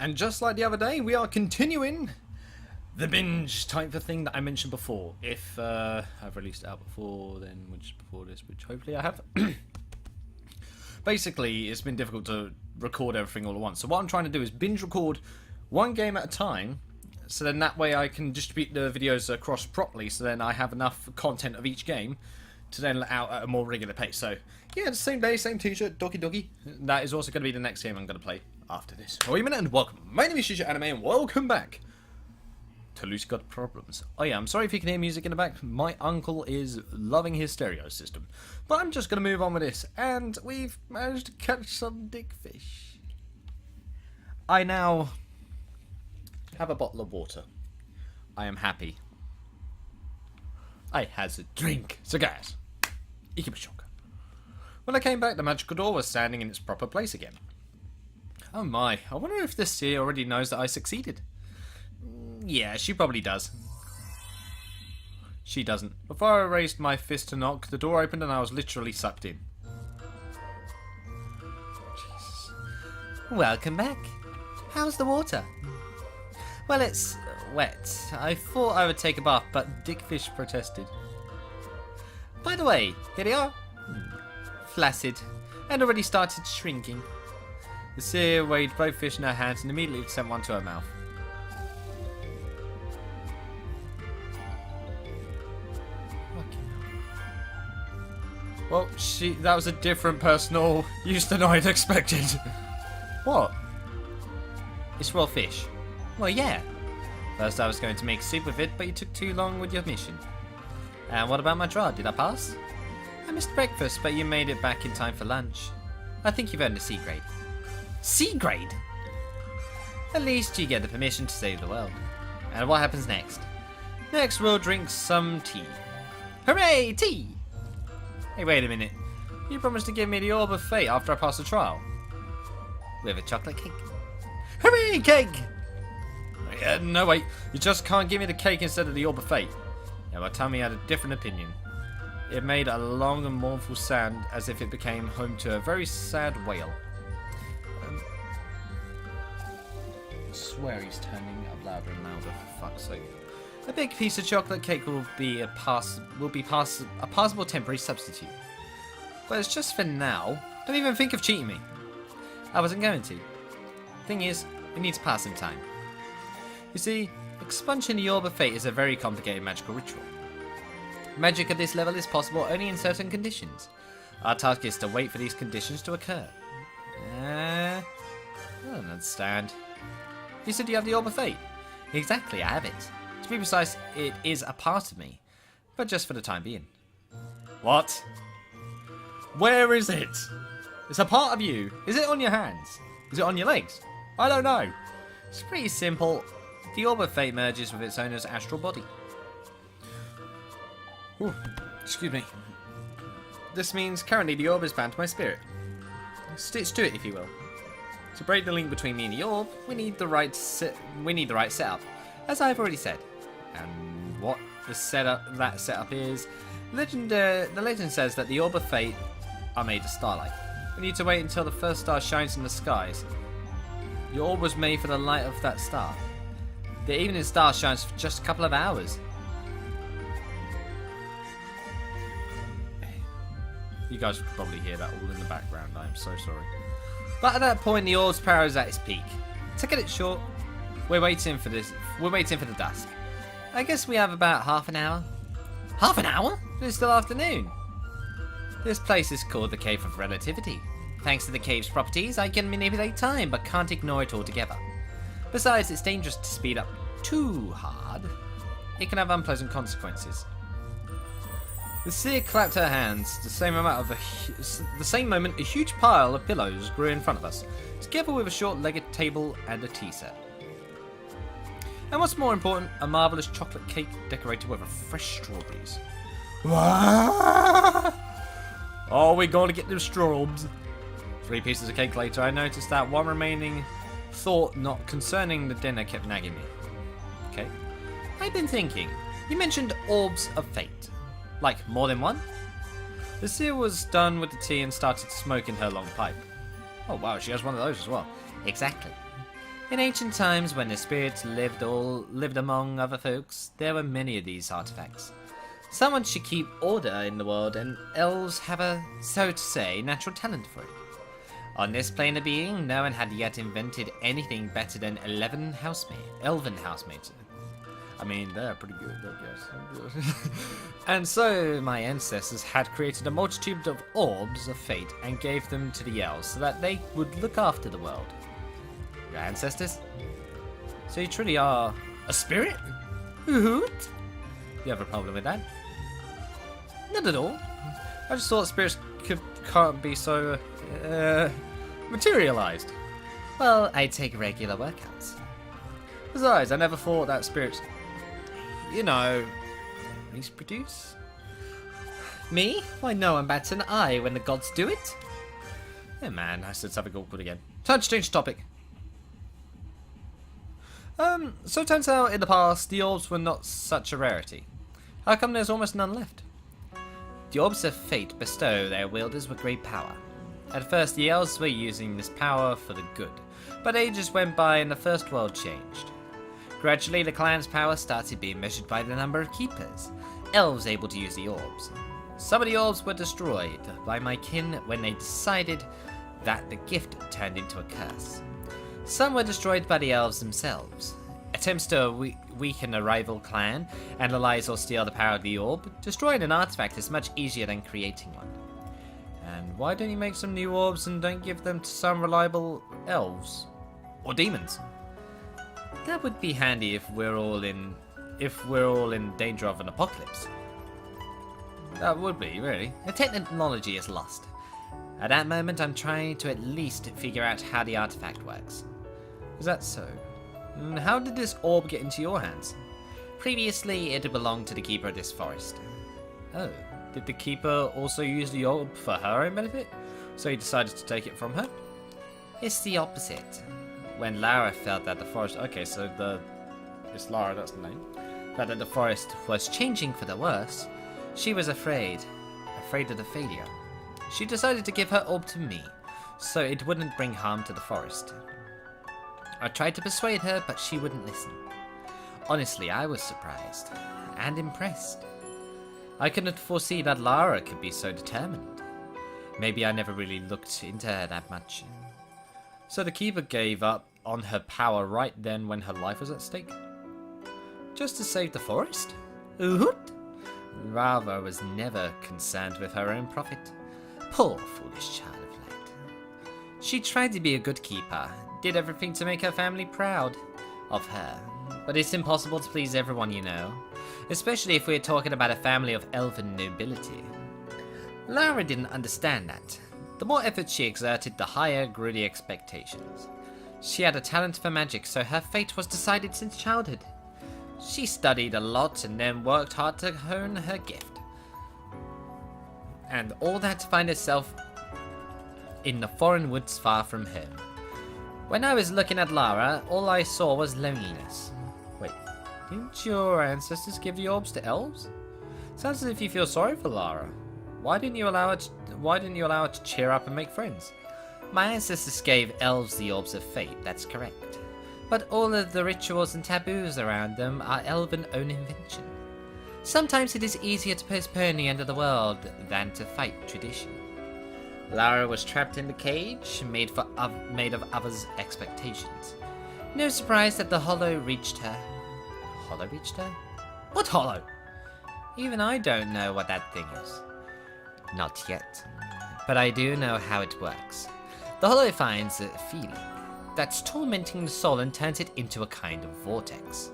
And just like the other day, we are continuing the binge type of thing that I mentioned before. If I've released it out before, then which before this, which hopefully I have. Basically, it's been difficult to record everything all at once. So what I'm trying to do is binge record one game at a time, so then that way I can distribute the videos across properly, so then I have enough content of each game to then let out at a more regular pace. So, yeah, the same day, same t-shirt, doggy doggy. That is also going to be the next game I'm going to play after this. Wait a minute, and welcome. My name is Yuusha Anime, and welcome back to Lucy Got Problems. Oh yeah, I'm sorry if you can hear music in the back. My uncle is loving his stereo system. But I'm just going to move on with this, and we've managed to catch some dickfish. I now have a bottle of water. I am happy. I has a drink. So guys, shock. When I came back, the magical door was standing in its proper place again. Oh my, I wonder if this sea already knows that I succeeded. Yeah, she probably does. She doesn't. Before I raised my fist to knock, the door opened and I was literally sucked in. Jesus. Welcome back. How's the water? Well, it's wet. I thought I would take a bath, but Dickfish protested. By the way, here they are. Flaccid, and already started shrinking. The seer weighed both fish in her hands and immediately sent one to her mouth. Well, that was a different personal use than I'd expected. What? It's raw fish. Well, yeah. First I was going to make soup with it, but you took too long with your mission. And what about my draw? Did I pass? I missed breakfast, but you made it back in time for lunch. I think you've earned a C grade. C grade? At least you get the permission to save the world. And what happens next? Next we'll drink some tea. Hooray, tea! Hey, wait a minute. You promised to give me the orb of fate after I pass the trial. With a chocolate cake. Hooray, cake! No, wait. You just can't give me the cake instead of the orb of fate. Yeah, my tummy had a different opinion. It made a long and mournful sound as if it became home to a very sad wail. I swear he's turning up louder and louder, for fuck's sake. A big piece of chocolate cake will be a passable temporary substitute. But it's just for now. Don't even think of cheating me. I wasn't going to. Thing is, we need to pass some time. You see, expunging the Orb of Fate is a very complicated magical ritual. Magic at this level is possible only in certain conditions. Our task is to wait for these conditions to occur. I don't understand. You said you have the Orb of Fate. Exactly, I have it. To be precise, it is a part of me. But just for the time being. What? Where is it? It's a part of you. Is it on your hands? Is it on your legs? I don't know. It's pretty simple. The Orb of Fate merges with its owner's astral body. Ooh, excuse me. This means currently the orb is bound to my spirit. Stitch to it, if you will. To break the link between me and the orb, we need the right setup, as I've already said. And what the setup is, the legend says that the Orb of Fate are made of starlight. We need to wait until the first star shines in the skies. The orb was made for the light of that star. The evening star shines for just a couple of hours. You guys could probably hear that all in the background, I am so sorry. But at that point the orb's power is at its peak. To get it short, we're waiting for the dusk. I guess we have about half an hour. Half an hour? It's still afternoon. This place is called the Cave of Relativity. Thanks to the cave's properties, I can manipulate time, but can't ignore it altogether. Besides, it's dangerous to speed up too hard. It can have unpleasant consequences. The seer clapped her hands. The same moment, a huge pile of pillows grew in front of us, together with a short-legged table and a tea set. And what's more important, a marvellous chocolate cake decorated with fresh strawberries. Oh, we're going to get them strawberries. 3 pieces of cake later, I noticed that one remaining thought not concerning the dinner kept nagging me. Okay. I've been thinking. You mentioned orbs of fate. Like, more than one? The seer was done with the tea and started smoking her long pipe. Oh wow, she has one of those as well. Exactly. In ancient times, when the spirits lived among other folks, there were many of these artifacts. Someone should keep order in the world, and elves have a, so to say, natural talent for it. On this plane of being, no one had yet invented anything better than elven housemates. I mean, they're pretty good, I guess. And so my ancestors had created a multitude of orbs of fate and gave them to the elves so that they would look after the world. Your ancestors? So you truly are a spirit? Hoot? You have a problem with that? Not at all. I just thought spirits can't be so materialized. Well, I take regular workouts. Besides, I never thought that spirits, reproduce. Me? Why, no one bats an eye when the gods do it. Oh man, I said something awkward again. Time to change the topic. So it turns out in the past, the orbs were not such a rarity. How come there's almost none left? The orbs of fate bestow their wielders with great power. At first, the elves were using this power for the good, but ages went by and the first world changed. Gradually, the clan's power started being measured by the number of keepers, elves able to use the orbs. Some of the orbs were destroyed by my kin when they decided that the gift turned into a curse. Some were destroyed by the elves themselves. Attempts to weaken a rival clan, analyze or steal the power of the orb, destroying an artifact is much easier than creating one. And why don't you make some new orbs and don't give them to some reliable elves? Or demons? That would be handy if we're all in danger of an apocalypse. That would be, really. The technology is lost. At that moment, I'm trying to at least figure out how the artifact works. Is that so? And how did this orb get into your hands? Previously, it belonged to the keeper of this forest. Oh, did the keeper also use the orb for her own benefit? So he decided to take it from her? It's the opposite. When Lara felt that the forest... Okay, so it's Lara, that's the name. Felt that the forest was changing for the worse, she was afraid of the failure. She decided to give her orb to me, so it wouldn't bring harm to the forest. I tried to persuade her, but she wouldn't listen. Honestly, I was surprised and impressed. I couldn't foresee that Lara could be so determined. Maybe I never really looked into her that much. So the keeper gave up on her power right then when her life was at stake? Just to save the forest? Oot! Rava was never concerned with her own profit. Poor foolish child of light. She tried to be a good keeper, did everything to make her family proud of her. But it's impossible to please everyone, you know. Especially if we're talking about a family of elven nobility. Lara didn't understand that. The more effort she exerted, the higher grew the expectations. She had a talent for magic, so her fate was decided since childhood. She studied a lot and then worked hard to hone her gift. And all that to find herself in the foreign woods far from home. When I was looking at Lara, all I saw was loneliness. Wait, didn't your ancestors give the orbs to elves? Sounds as if you feel sorry for Lara. Why didn't you allow her to cheer up and make friends? My ancestors gave elves the orbs of fate, that's correct. But all of the rituals and taboos around them are elven own invention. Sometimes it is easier to postpone the end of the world than to fight tradition. Lara was trapped in the cage, made of others' expectations. No surprise that the hollow reached her. Hollow reached her? What hollow? Even I don't know what that thing is. Not yet. But I do know how it works. The hollow finds a feeling that's tormenting the soul and turns it into a kind of vortex.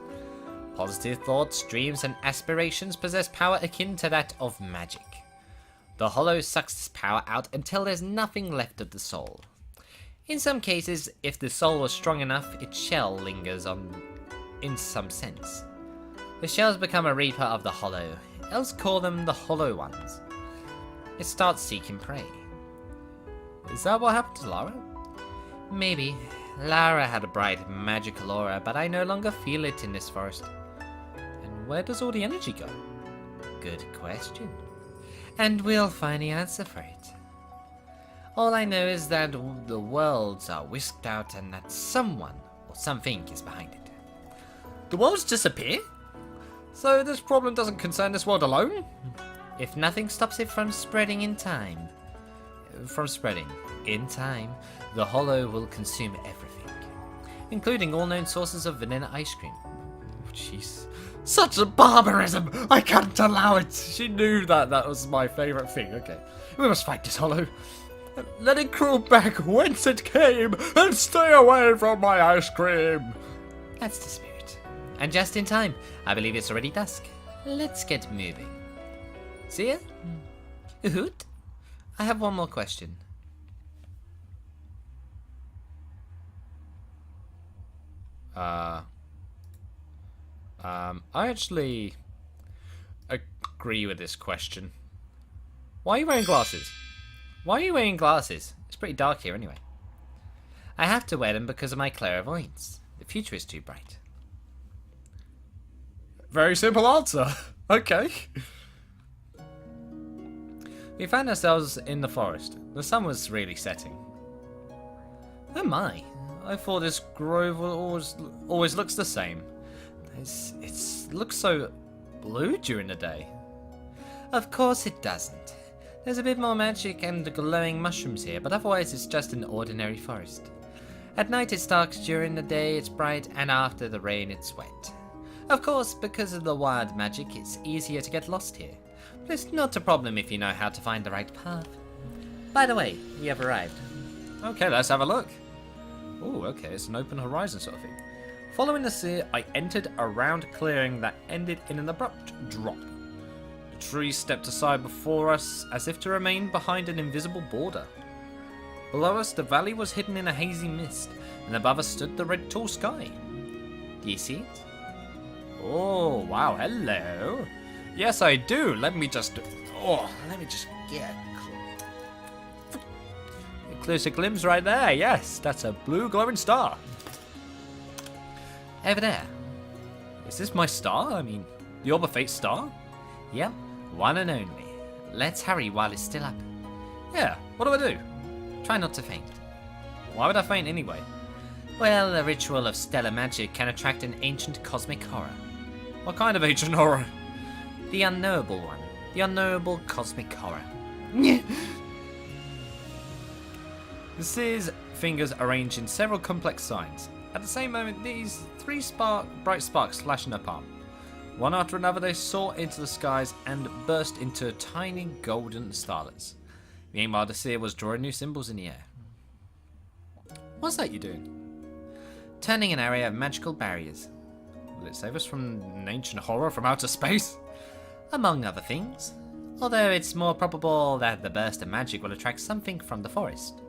Positive thoughts, dreams, and aspirations possess power akin to that of magic. The hollow sucks this power out until there's nothing left of the soul. In some cases, if the soul was strong enough, its shell lingers on in some sense. The shells become a reaper of the hollow, else call them the hollow ones. It starts seeking prey. Is that what happened to Lara? Maybe. Lara had a bright magical aura, but I no longer feel it in this forest. And where does all the energy go? Good question. And we'll find the answer for it. All I know is that the worlds are whisked out and that someone or something is behind it. The worlds disappear? So this problem doesn't concern this world alone? If nothing stops it from spreading in time, the hollow will consume everything, including all known sources of vanilla ice cream. Oh, jeez. Such a barbarism! I can't allow it! She knew that was my favourite thing. Okay. We must fight this hollow. Let it crawl back whence it came and stay away from my ice cream! That's the spirit. And just in time. I believe it's already dusk. Let's get moving. See ya? Hoot? I have one more question. I actually agree with this question. Why are you wearing glasses? Why are you wearing glasses? It's pretty dark here anyway. I have to wear them because of my clairvoyance. The future is too bright. Very simple answer. Okay. We found ourselves in the forest. The sun was really setting. Oh my. I thought this grove always looks the same. It looks so blue during the day. Of course it doesn't. There's a bit more magic and glowing mushrooms here, but otherwise it's just an ordinary forest. At night it's dark, during the day it's bright, and after the rain it's wet. Of course, because of the wild magic, it's easier to get lost here. But it's not a problem if you know how to find the right path. By the way, we have arrived. Okay, let's have a look. Oh, okay, it's an open horizon sort of thing. Following the sea, I entered a round clearing that ended in an abrupt drop. The trees stepped aside before us as if to remain behind an invisible border. Below us, the valley was hidden in a hazy mist, and above us stood the red tall sky. Do you see it? Oh, wow, hello. Yes, I do. Let me just get a closer glimpse right there. Yes, that's a blue glowing star. Over there. Is this my star? I mean, the Orb of Fate star? Yep, one and only. Let's hurry while it's still up. Yeah, what do I do? Try not to faint. Why would I faint anyway? Well, the ritual of stellar magic can attract an ancient cosmic horror. What kind of ancient horror? The unknowable one. The unknowable cosmic horror. The seer's fingers arranged in several complex signs. At the same moment, these three bright sparks flashed in her palm. One after another, they soared into the skies and burst into tiny golden starlets. Meanwhile, the seer was drawing new symbols in the air. What's that you're doing? Turning an area of magical barriers. Will it save us from an ancient horror from outer space? Among other things. Although it's more probable that the burst of magic will attract something from the forest.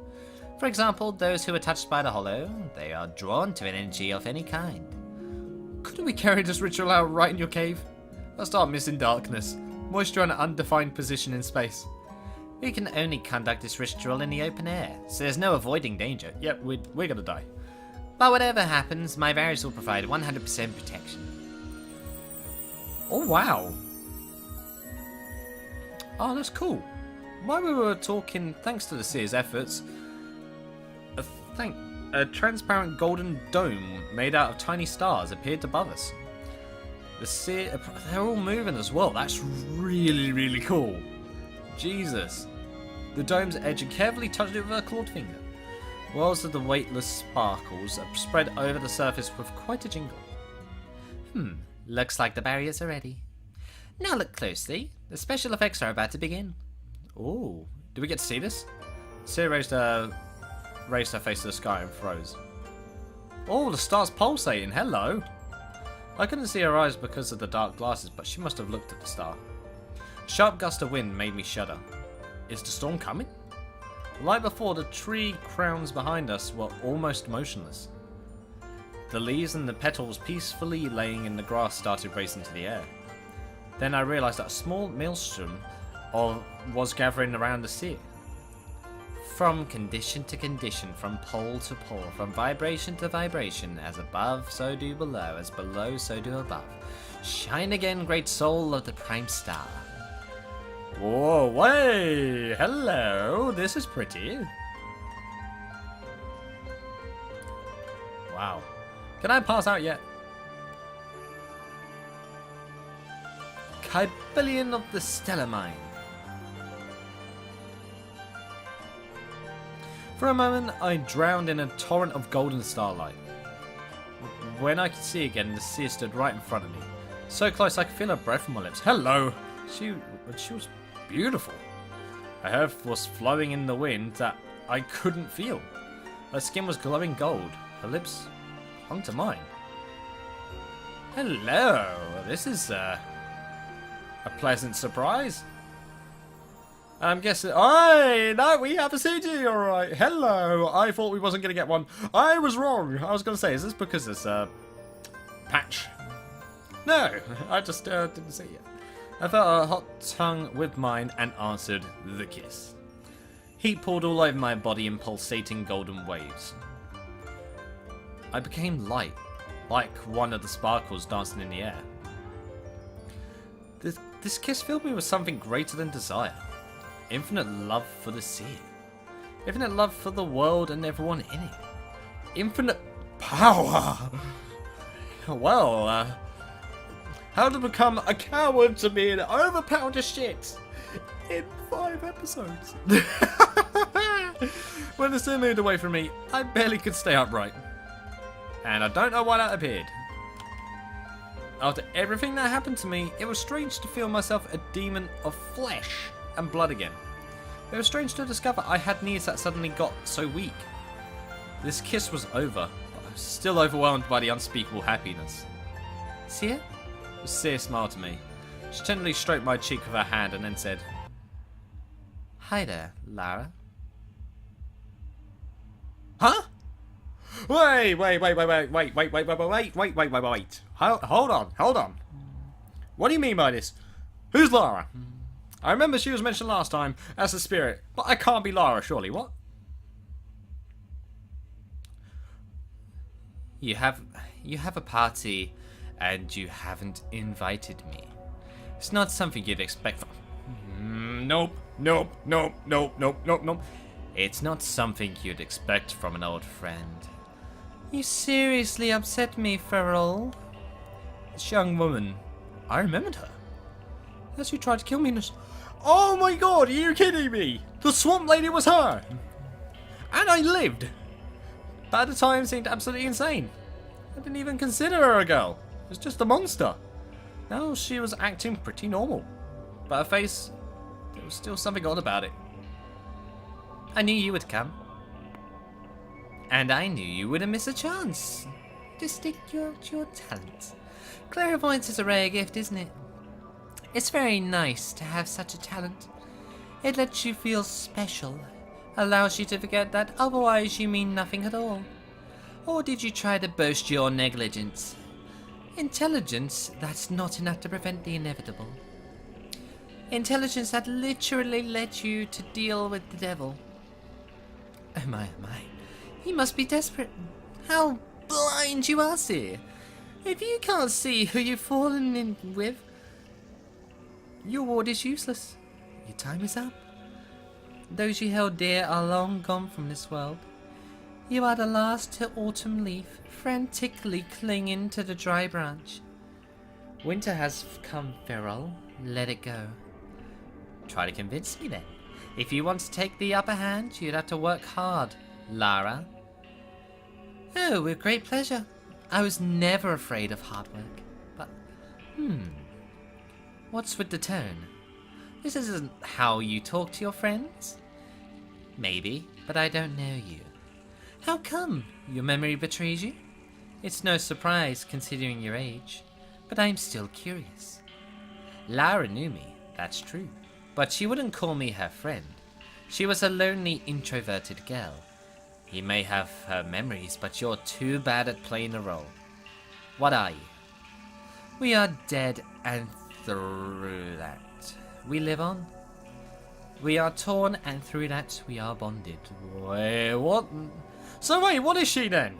For example, those who are touched by the hollow, they are drawn to an energy of any kind. Couldn't we carry this ritual out right in your cave? I'll start missing darkness, moisture and an undefined position in space. We can only conduct this ritual in the open air, so there's no avoiding danger. Yep, we're gonna die. But whatever happens, my barriers will provide 100% protection. Oh wow. Oh, that's cool. While we were talking, thanks to the seer's efforts, a transparent golden dome made out of tiny stars appeared above us. The seer, they're all moving as well. That's really, really cool. Jesus. The dome's edge and carefully touched it with her clawed finger. Whirls of the weightless sparkles spread over the surface with quite a jingle. Looks like the barriers are ready. Now look closely. The special effects are about to begin. Ooh, do we get to see this? Seer raised her face to the sky and froze. Oh, the star's pulsating. Hello. I couldn't see her eyes because of the dark glasses, but she must have looked at the star. A sharp gust of wind made me shudder. Is the storm coming? Like before, the tree crowns behind us were almost motionless. The leaves and the petals peacefully laying in the grass started racing to the air. Then I realised that a small maelstrom was gathering around the seer. From condition to condition, from pole to pole, from vibration to vibration, as above, so do below, as below, so do above. Shine again, great soul of the prime star. Whoa, way! Hello, this is pretty. Wow. Can I pass out yet? Kybillion of the Stellar Mine. For a moment, I drowned in a torrent of golden starlight. When I could see again, the seer stood right in front of me. So close I could feel her breath on my lips. Hello! She was beautiful. Her hair was flowing in the wind that I couldn't feel. Her skin was glowing gold. Her lips hung to mine. Hello! This is a pleasant surprise. I'm guessing. Oh, no, we have a CD, alright. Hello. I thought we wasn't going to get one. I was wrong. I was going to say, is this because it's a patch? No, I just didn't see it. I felt a hot tongue with mine and answered the kiss. Heat poured all over my body in pulsating golden waves. I became light, like one of the sparkles dancing in the air. This kiss filled me with something greater than desire. Infinite love for the sea. Infinite love for the world and everyone in it. Infinite power! Well, how to become a coward to me and overpower the shit in 5 episodes. When the sea moved away from me, I barely could stay upright. And I don't know why that appeared. After everything that happened to me, it was strange to feel myself a demon of flesh and blood again. It was strange to discover I had knees that suddenly got so weak. This kiss was over, but I was still overwhelmed by the unspeakable happiness. Seer? Seer smiled to me. She tenderly stroked my cheek with her hand and then said, "Hi there, Lara." Huh? Wait. Hold on. What do you mean by this? Who's Lara? I remember she was mentioned last time as a spirit, but I can't be Lara, surely. What? You have a party, and you haven't invited me. It's not something you'd expect from... Nope. It's not something you'd expect from an old friend. You seriously upset me, Ferrell. This young woman, I remembered her. As you tried to kill me. Oh my god, are you kidding me? The swamp lady was her! And I lived! But at the time seemed absolutely insane. I didn't even consider her a girl. It was just a monster. Now she was acting pretty normal. But her face, there was still something odd about it. I knew you would come. And I knew you wouldn't miss a chance to stick your talent. Clairvoyance is a rare gift, isn't it? It's very nice to have such a talent. It lets you feel special, allows you to forget that otherwise you mean nothing at all. Or did you try to boast your negligence? Intelligence that's not enough to prevent the inevitable. Intelligence that literally led you to deal with the devil. Oh my. You must be desperate. How blind you are, Seer. If you can't see who you've fallen in with, your ward is useless. Your time is up. Those you held dear are long gone from this world. You are the last autumn leaf, frantically clinging to the dry branch. Winter has come, Ferrell. Let it go. Try to convince me then. If you want to take the upper hand, you'd have to work hard, Lara. Oh, with great pleasure. I was never afraid of hard work. But, what's with the tone? This isn't how you talk to your friends? Maybe, but I don't know you. How come? Your memory betrays you? It's no surprise considering your age, but I'm still curious. Lara knew me, that's true, but she wouldn't call me her friend. She was a lonely, introverted girl. You may have her memories, but you're too bad at playing a role. What are you? We are dead, and through that, we live on. We are torn, and through that, we are bonded. Wait, what? So wait, what is she then?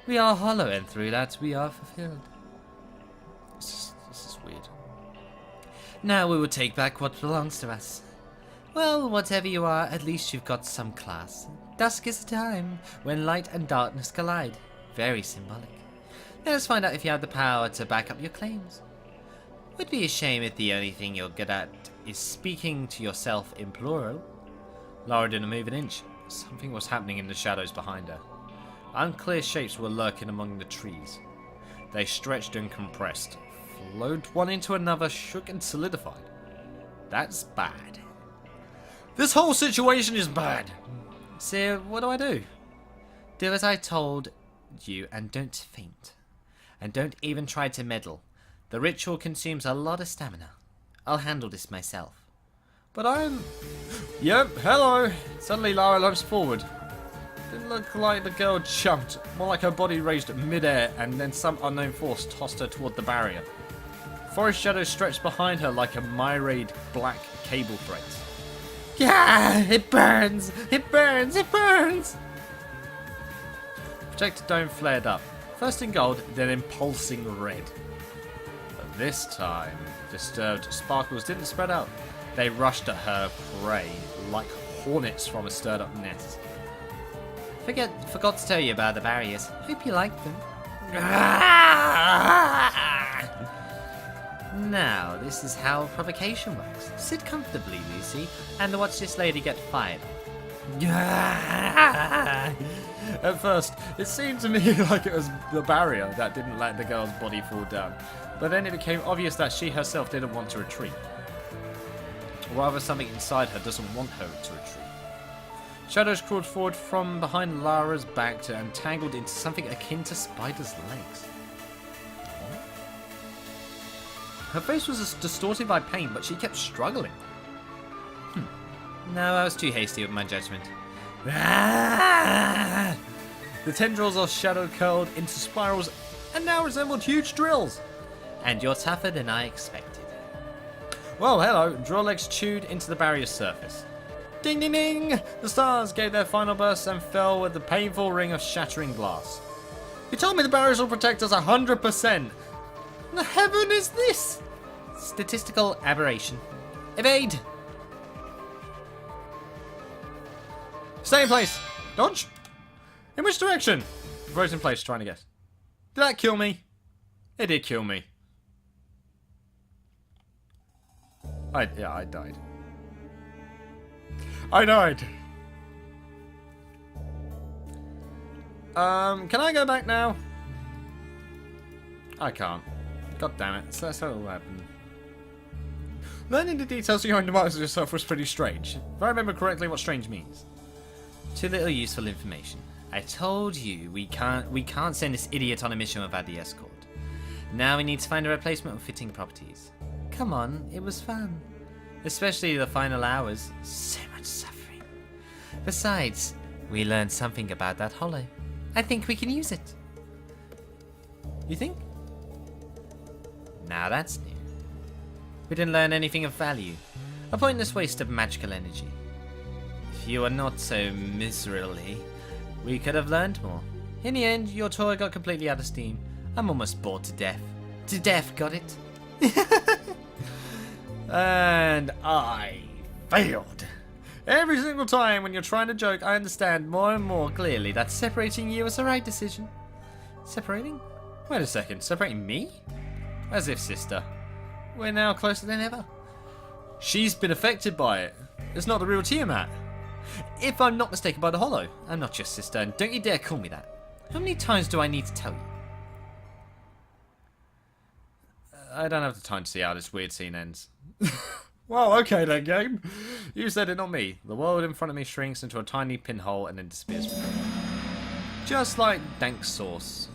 We are hollow, and through that, we are fulfilled. This is weird. Now we will take back what belongs to us. Well, whatever you are, at least you've got some class. Dusk is a time when light and darkness collide. Very symbolic. Let us find out if you have the power to back up your claims. Would be a shame if the only thing you're good at is speaking to yourself in plural. Lara didn't move an inch. Something was happening in the shadows behind her. Unclear shapes were lurking among the trees. They stretched and compressed, flowed one into another, shook and solidified. That's bad. This whole situation is bad. So, what do? Do as I told you and don't faint. And don't even try to meddle. The ritual consumes a lot of stamina. I'll handle this myself. But Yep, hello! Suddenly Lara lopes forward. Didn't look like the girl jumped, more like her body raised mid-air and then some unknown force tossed her toward the barrier. Forest shadows stretched behind her like a myriad black cable threads. Yeah, it burns! It burns! It burns! Projector dome flared up, first in gold, then in pulsing red. But this time, disturbed sparkles didn't spread out. They rushed at her prey like hornets from a stirred-up nest. Forgot to tell you about the barriers. Hope you liked them. Now, this is how provocation works. Sit comfortably, Lucy, and watch this lady get fired. At first, it seemed to me like it was the barrier that didn't let the girl's body fall down. But then it became obvious that she herself didn't want to retreat. Or rather, something inside her doesn't want her to retreat. Shadows crawled forward from behind Lara's back and tangled into something akin to Spider's legs. Her face was distorted by pain, but she kept struggling. No, I was too hasty with my judgment. The tendrils of Shadow curled into spirals and now resembled huge drills. And you're tougher than I expected. Well, hello. Drill legs chewed into the barrier's surface. Ding ding ding! The stars gave their final bursts and fell with the painful ring of shattering glass. You told me the barriers will protect us 100%. The heaven is this? Statistical aberration. Evade! Stay in place! Dodge! In which direction? Froze in place, trying to guess. Did that kill me? It did kill me. I died. I died. Can I go back now? I can't. God damn it. So that's how it all happened. Learning the details of your own demise of yourself was pretty strange. If I remember correctly what strange means. Too little useful information. I told you we can't send this idiot on a mission without the escort. Now we need to find a replacement with fitting properties. Come on, it was fun. Especially the final hours. So much suffering. Besides, we learned something about that hollow. I think we can use it. You think? Now that's new. We didn't learn anything of value. A pointless waste of magical energy. If you were not so miserly, we could have learned more. In the end, your toy got completely out of steam. I'm almost bored to death. To death, got it? And I failed. Every single time when you're trying to joke, I understand more and more clearly that separating you was the right decision. Separating? Wait a second, separating me? As if, sister. We're now closer than ever. She's been affected by it. It's not the real Tiamat. If I'm not mistaken by the hollow, I'm not your sister, and don't you dare call me that. How many times do I need to tell you? I don't have the time to see how this weird scene ends. Well, okay then, game. You said it, not me. The world in front of me shrinks into a tiny pinhole and then disappears. Just like dank sauce.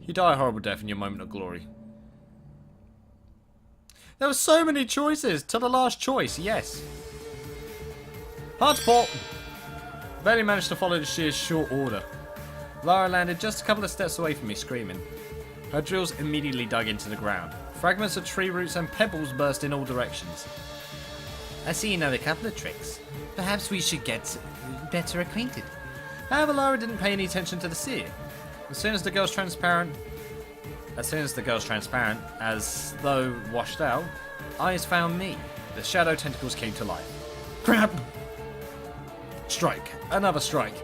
You die a horrible death in your moment of glory. There were so many choices. To the last choice, yes. Hard to port. Barely managed to follow the shear's short order. Lara landed just a couple of steps away from me, screaming. Her drills immediately dug into the ground. Fragments of tree roots and pebbles burst in all directions. I see you know a couple of tricks. Perhaps we should get better acquainted. However, Lara didn't pay any attention to the seer. As soon as the girl's transparent, as though washed out, eyes found me. The shadow tentacles came to life. Crap! Strike. Another strike.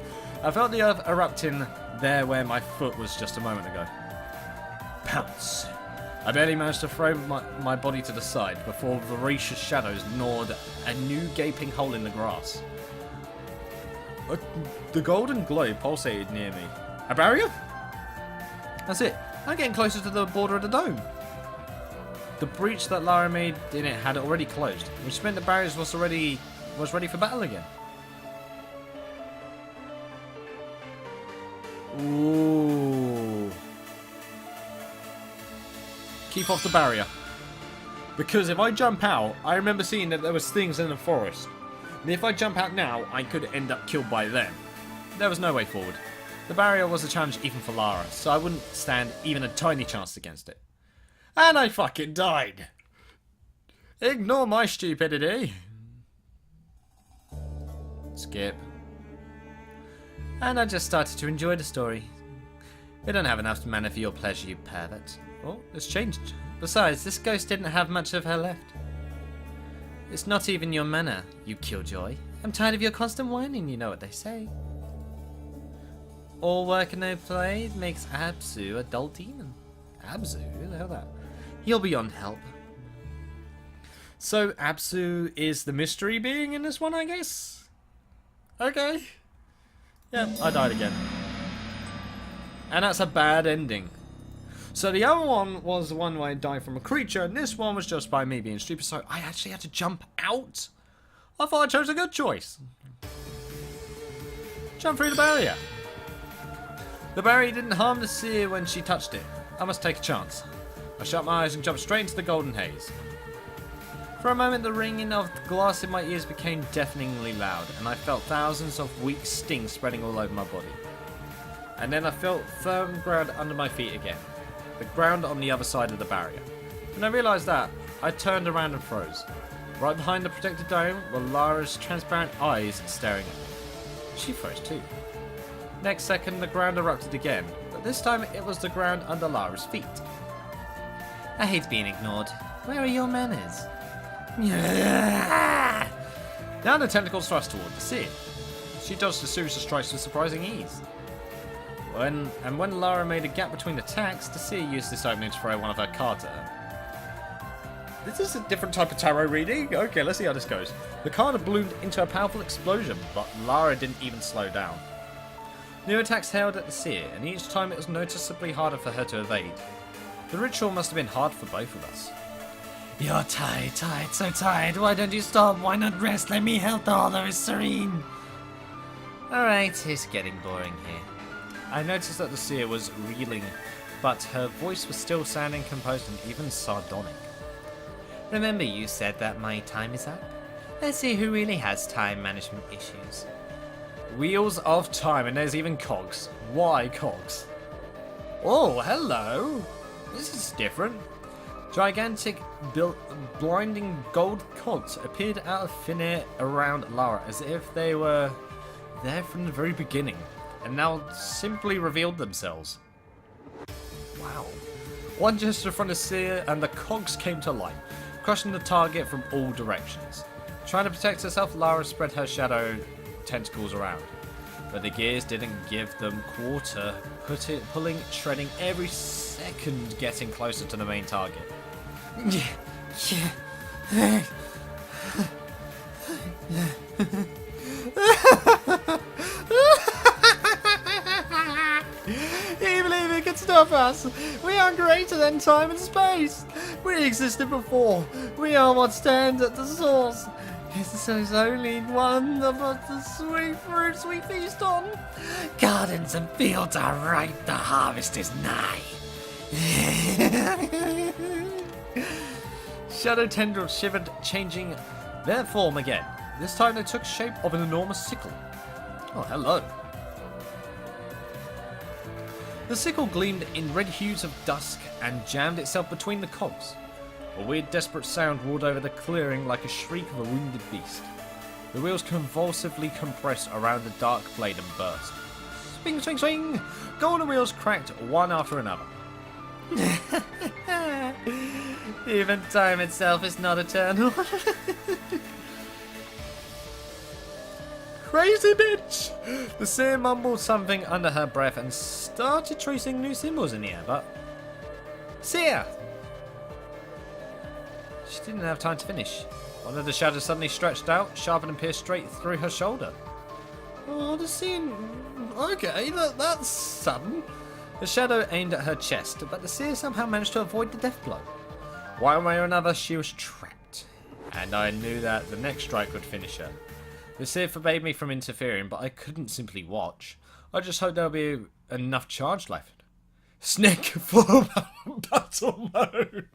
I felt the earth erupting there where my foot was just a moment ago. Pounce. I barely managed to throw my body to the side before voracious shadows gnawed a new gaping hole in the grass. The golden glow pulsated near me. A barrier? That's it. I'm getting closer to the border of the dome. The breach that Lara made in it had already closed, which meant the barriers was ready for battle again. Ooh. Keep off the barrier. Because if I jump out, I remember seeing that there was things in the forest. And if I jump out now, I could end up killed by them. There was no way forward. The barrier was a challenge even for Lara, so I wouldn't stand even a tiny chance against it. And I fucking died. Ignore my stupidity. Skip. And I just started to enjoy the story. We don't have enough mana for your pleasure, you pervert. Oh, it's changed. Besides, this ghost didn't have much of her left. It's not even your mana, you killjoy. I'm tired of your constant whining, you know what they say. All work and no play makes Abzu a dull demon. Abzu? Who the hell that? He'll be beyond help. So Abzu is the mystery being in this one, I guess? Okay. Yeah, I died again. And that's a bad ending. So the other one was the one where I died from a creature, and this one was just by me being stupid, so I actually had to jump out? I thought I chose a good choice. Jump through the barrier. The barrier didn't harm the seer when she touched it. I must take a chance. I shut my eyes and jumped straight into the golden haze. For a moment the ringing of the glass in my ears became deafeningly loud, and I felt thousands of weak stings spreading all over my body. And then I felt firm ground under my feet again. The ground on the other side of the barrier. When I realised that, I turned around and froze. Right behind the protected dome were Lara's transparent eyes staring at me. She froze too. Next second the ground erupted again, but this time it was the ground under Lara's feet. I hate being ignored. Where are your manners? Now the tentacles thrust toward the seer. She dodged a series of strikes with surprising ease. When Lara made a gap between attacks, the seer used this opening to throw one of her cards at her. This is a different type of tarot reading? Okay, let's see how this goes. The card bloomed into a powerful explosion, but Lara didn't even slow down. New attacks hailed at the seer, and each time it was noticeably harder for her to evade. The ritual must have been hard for both of us. You're tired, so tired. Why don't you stop? Why not rest? Let me help. The order is serene. Alright, it's getting boring here. I noticed that the seer was reeling, but her voice was still sounding composed and even sardonic. Remember you said that my time is up? Let's see who really has time management issues. Wheels of time, and there's even cogs. Why cogs? Oh, hello! This is different. Gigantic, blinding gold cogs appeared out of thin air around Lara as if they were there from the very beginning, and now simply revealed themselves. Wow. One gesture from the seer and the cogs came to life, crushing the target from all directions. Trying to protect herself, Lara spread her shadow tentacles around, but the gears didn't give them quarter, pulling, shredding every second, getting closer to the main target. Even if it could stop us, we are greater than time and space. We existed before. We are what stands at the source. This is only one of the sweet fruits we feast on. Gardens and fields are ripe. The harvest is nigh. Shadow tendrils shivered, changing their form again. This time they took shape of an enormous sickle. Oh, hello. The sickle gleamed in red hues of dusk and jammed itself between the cogs. A weird, desperate sound roared over the clearing like a shriek of a wounded beast. The wheels convulsively compressed around the dark blade and burst. Swing, swing, swing! Golden wheels cracked one after another. Even time itself is not eternal. Crazy bitch! The seer mumbled something under her breath and started tracing new symbols in the air, but... Seer! She didn't have time to finish. One of the shadows suddenly stretched out, sharpened and pierced straight through her shoulder. Oh, the scene... Okay, that's sudden. The shadow aimed at her chest, but the seer somehow managed to avoid the death blow. One way or another, she was trapped. And I knew that the next strike would finish her. The seer forbade me from interfering, but I couldn't simply watch. I just hoped there would be enough charge left. Snake full battle mode.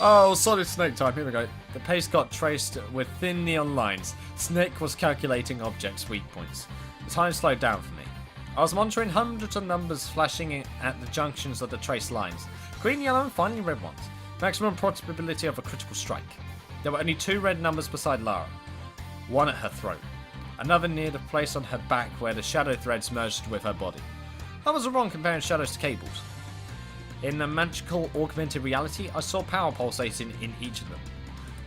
Oh, solid snake type. Here we go. The pace got traced with thin neon lines. Snake was calculating objects' weak points. The time slowed down for me. I was monitoring hundreds of numbers flashing at the junctions of the traced lines. Green, yellow, and finally red ones. Maximum probability of a critical strike. There were only 2 red numbers beside Lara. One at her throat. Another near the place on her back where the shadow threads merged with her body. I was wrong comparing shadows to cables. In the magical augmented reality, I saw power pulsating in each of them.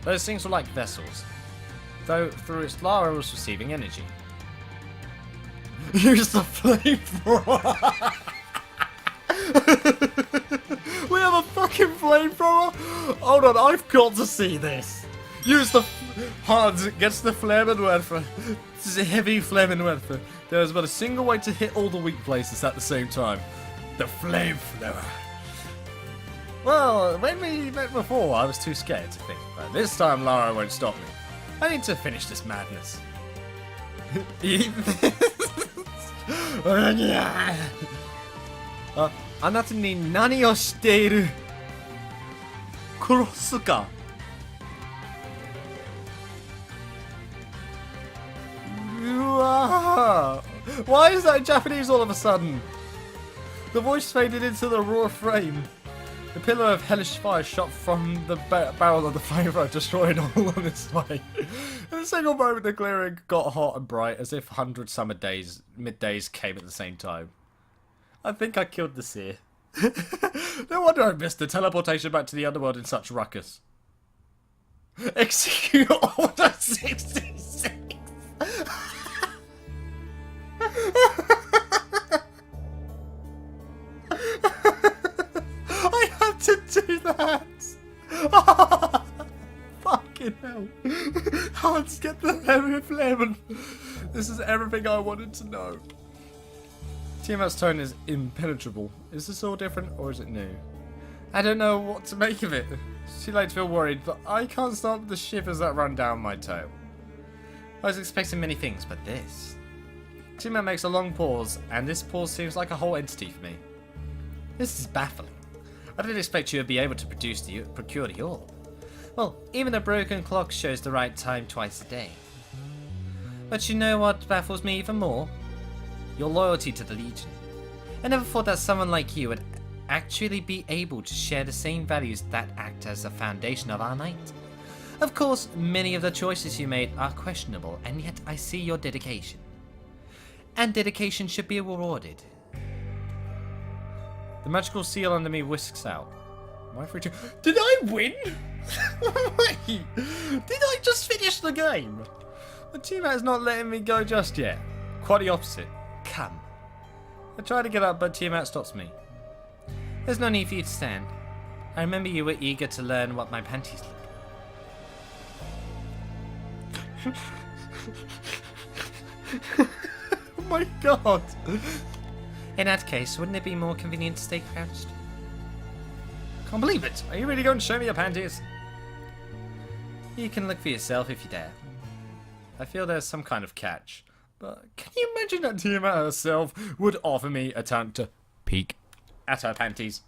Those things were like vessels, though through it Lara was receiving energy. Use the flamethrower! We have a fucking flamethrower? Hold on, I've got to see this. Use the... Hans gets the FLAMMENWERFER. This is a heavy FLAMMENWERFER. There's but a single way to hit all the weak places at the same time. The flamethrower. Well, when we met before, I was too scared to think. But this time, Lara won't stop me. I need to finish this madness. Eat this. あなたに何をしている殺すか Why is that Japanese all of a sudden? The voice faded into the raw frame. The pillar of hellish fire shot from the barrel of the flamethrower, destroying all on its way. In a single moment, the clearing got hot and bright, as if 100 summer days, middays came at the same time. I think I killed the seer. No wonder I missed the teleportation back to the underworld in such ruckus. Execute Order 66! I had to do that! Fucking hell. Hans, get the lemon. This is everything I wanted to know. Tiamat's tone is impenetrable. Is this all different or is it new? I don't know what to make of it. It's too late to feel worried, but I can't stop the shivers that run down my tail. I was expecting many things, but this... Tiamat makes a long pause, and this pause seems like a whole entity for me. This is baffling. I didn't expect you to be able to procure the orb. Well, even a broken clock shows the right time twice a day. But you know what baffles me even more? Your loyalty to the Legion. I never thought that someone like you would actually be able to share the same values that act as the foundation of our night. Of course, many of the choices you made are questionable, and yet I see your dedication. And dedication should be rewarded. The magical seal under me whisks out. Am I free to... Did I win? Wait, did I just finish the game? The teammate is not letting me go just yet. Quite the opposite. Come. I try to get up, but Tiamat stops me. There's no need for you to stand. I remember you were eager to learn what my panties look. Oh my god. In that case, wouldn't it be more convenient to stay crouched? Can't believe it. Are you really going to show me your panties? You can look for yourself if you dare. I feel there's some kind of catch. But can you imagine that Tiamat herself would offer me a chance to peek at her panties?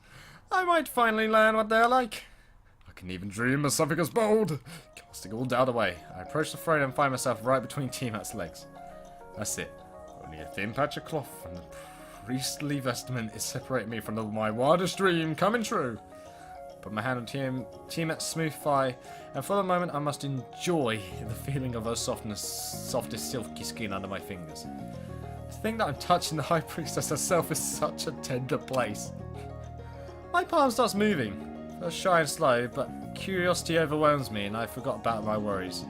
I might finally learn what they're like. I can even dream of something as bold. Casting all doubt away, I approach the throne and find myself right between Tiamat's legs. That's it. Only a thin patch of cloth from the priestly vestment is separating me from my wildest dream coming true. Put my hand on Tiamat's smooth thigh, and for the moment I must enjoy the feeling of her softest silky skin under my fingers. To think that I'm touching the High Priestess herself is such a tender place. My palm starts moving. First shy and slow, but curiosity overwhelms me and I forgot about my worries.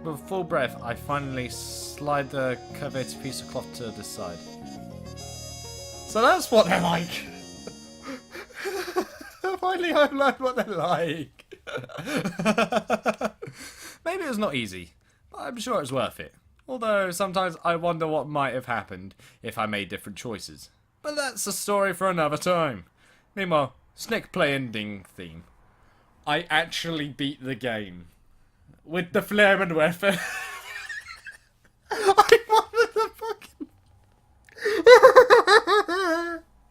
With full breath, I finally slide the curvated piece of cloth to the side. So that's what they're like. Finally, I've learned what they're like. Maybe it was not easy, but I'm sure it's worth it. Although sometimes I wonder what might have happened if I made different choices. But that's a story for another time. Meanwhile, Snick play ending theme. I actually beat the game. With the FLAMENWERFER. I wanted the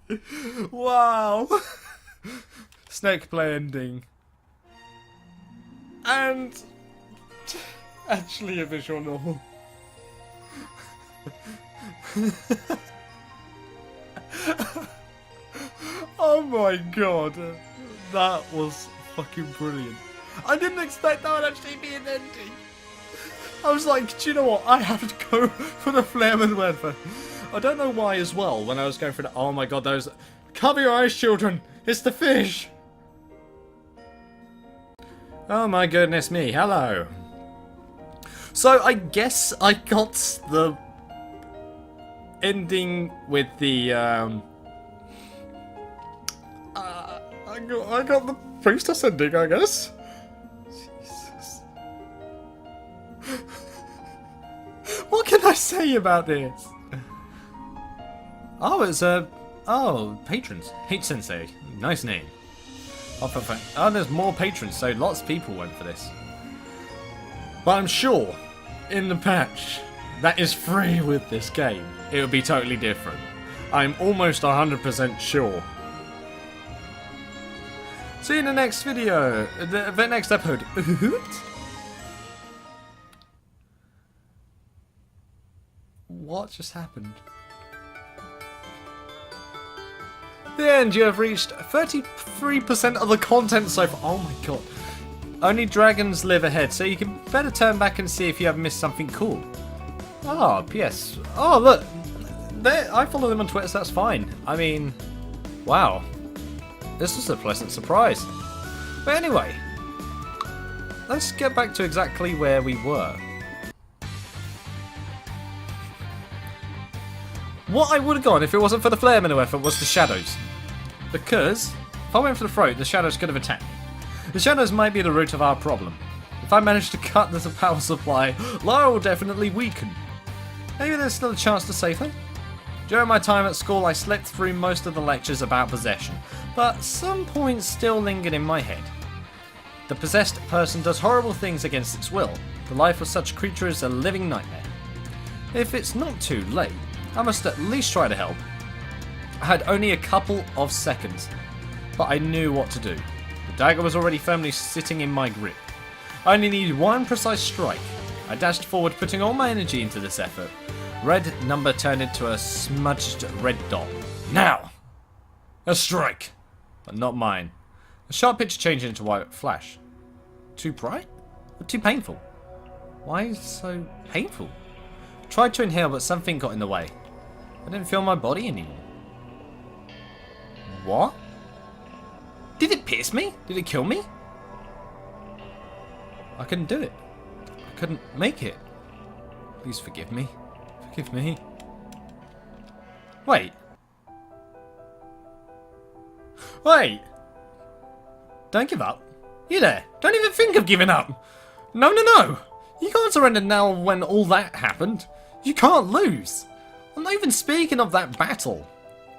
fucking... Wow. Snake play ending. And... actually a visual novel. Oh my god. That was fucking brilliant. I didn't expect that would actually be an ending. I was like, do you know what? I have to go for the FLAMENWERFER. I don't know why as well, when I was going for the... oh my god, those... cover your eyes, children! It's the fish! Oh my goodness me, hello. So I guess I got the... ending with the... I got the priestess ending, I guess. Jesus. What can I say about this? Oh, it's a... oh, patrons. H-Sensei. Nice name. Oh, there's more patrons, so lots of people went for this. But I'm sure, in the patch that is free with this game, it will be totally different. I'm almost 100% sure. See you in the next video, the next episode. What just happened? The end, you have reached 33% of the content so far. Oh my god. Only dragons live ahead, so you can better turn back and see if you have missed something cool. Ah, P.S. Oh, look. I follow them on Twitter, so that's fine. I mean, wow. This was a pleasant surprise. But anyway, let's get back to exactly where we were. What I would have gone if it wasn't for the FLAMENWERFER was the shadows. Because, if I went for the throat, the shadows could have attacked me. The shadows might be the root of our problem. If I manage to cut the power supply, Lara will definitely weaken. Maybe there's still a chance to save her? During my time at school, I slept through most of the lectures about possession, but some points still lingered in my head. The possessed person does horrible things against its will. The life of such a creature is a living nightmare. If it's not too late, I must at least try to help. I had only a couple of seconds, but I knew what to do. The dagger was already firmly sitting in my grip. I only needed one precise strike. I dashed forward, putting all my energy into this effort. Red number turned into a smudged red dot. Now! A strike! But not mine. A sharp pitch changed into white flash. Too bright? Or too painful? Why so painful? Tried to inhale, but something got in the way. I didn't feel my body anymore. What? Did it pierce me? Did it kill me? I couldn't do it. I couldn't make it. Please forgive me. Forgive me. Wait. Wait. Don't give up. You there. Don't even think of giving up. No, no, no. You can't surrender now when all that happened. You can't lose. I'm not even speaking of that battle.